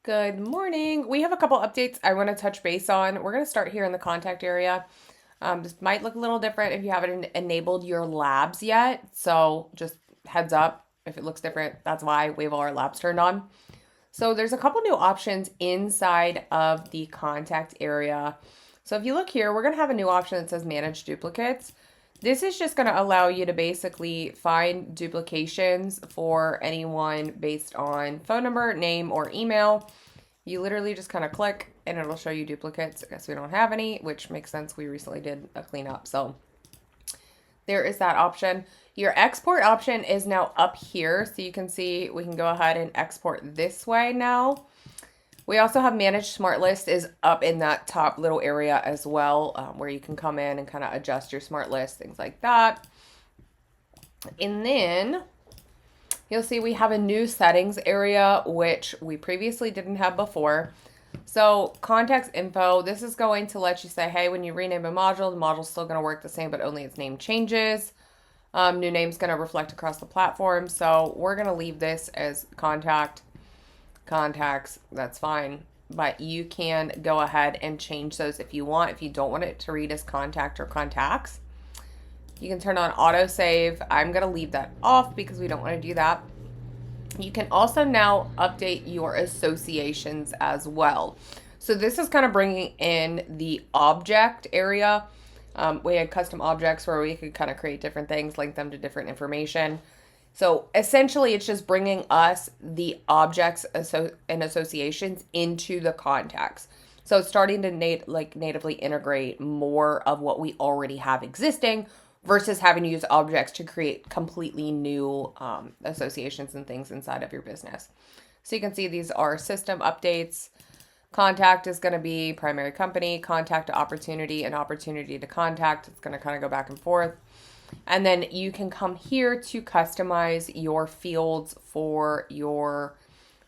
Good morning. We have a couple updates I want to touch base on. We're going to start here in the contact area. This might look a little different if you haven't enabled your labs yet. So just heads up, if it looks different, that's why we have all our labs turned on. So there's a couple new options inside of the contact area. So if you look here, we're going to have a new option that says manage duplicates. This is just going to allow you to basically find duplications for anyone based on phone number, name, or email. You literally just kind of click and it'll show you duplicates. I guess we don't have any, which makes sense. We recently did a cleanup. So there is that option. Your export option is now up here. So you can see we can go ahead and export this way now. We also have manage smart list is up in that top little area as well, where you can come in and kind of adjust your smart list, things like that. And then you'll see we have a new settings area, which we previously didn't have before. So contacts info, this is going to let you say, hey, when you rename a module, the module's still going to work the same, but only its name changes. New name's going to reflect across the platform. So we're going to leave this as contacts, that's fine. But you can go ahead and change those if you want. If you don't want it to read as contact or contacts, you can turn on autosave. I'm going to leave that off because we don't want to do that. You can also now update your associations as well. So this is kind of bringing in the object area. We had custom objects where we could kind of create different things, link them to different information. So essentially, it's just bringing us the objects and associations into the contacts. So it's starting to natively integrate more of what we already have existing versus having to use objects to create completely new associations and things inside of your business. So you can see these are system updates. Contact is going to be primary company, contact to opportunity, and opportunity to contact. It's going to kind of go back and forth. And then you can come here to customize your fields for your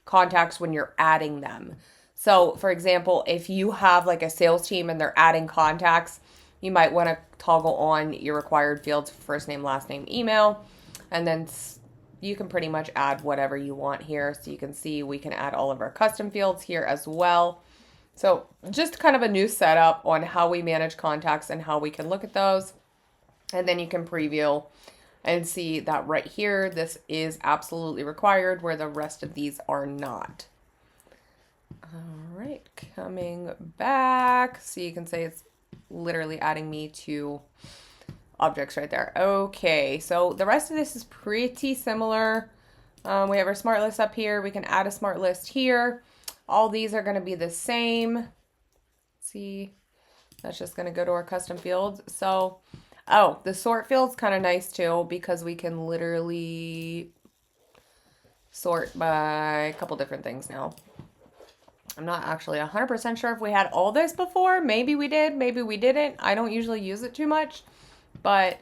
contacts when you're adding them. So for example, if you have like a sales team and they're adding contacts, you might want to toggle on your required fields, first name, last name, email, and then you can pretty much add whatever you want here. So you can see we can add all of our custom fields here as well. So just kind of a new setup on how we manage contacts and how we can look at those. And then you can preview and see that right here, this is absolutely required where the rest of these are not. All right, coming back. So you can say it's literally adding me to objects right there. Okay, so the rest of this is pretty similar. We have our smart list up here. We can add a smart list here. All these are going to be the same. Let's see, that's just going to go to our custom fields. So, oh, the sort field's kind of nice too because we can literally sort by a couple different things now. I'm not actually 100% sure if we had all this before. Maybe we did, maybe we didn't. I don't usually use it too much, but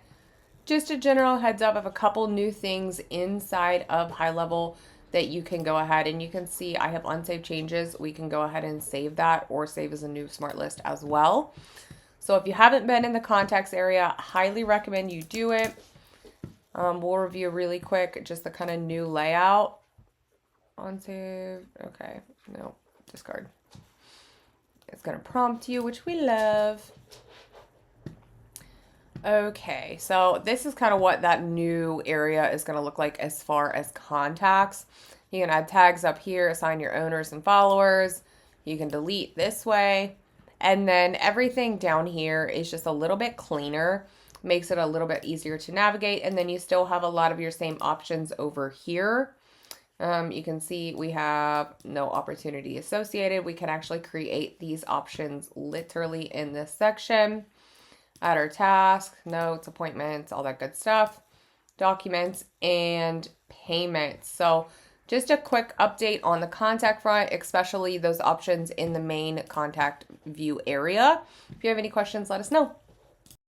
just a general heads up of a couple new things inside of HighLevel that you can go ahead and you can see I have unsaved changes. We can go ahead and save that or save as a new smart list as well. So if you haven't been in the contacts area, highly recommend you do it. We'll review really quick just the kind of new layout. Unsave, okay, no, discard. It's going to prompt you, which we love. Okay, so this is kind of what that new area is going to look like as far as contacts. You can add tags up here, assign your owners and followers. You can delete this way. And then everything down here is just a little bit cleaner, makes it a little bit easier to navigate. And then you still have a lot of your same options over here. You can see we have no opportunity associated. We can actually create these options literally in this section. Add our task, notes, appointments, all that good stuff, documents, and payments. So just a quick update on the contact front, especially those options in the main contact view area. If you have any questions, let us know.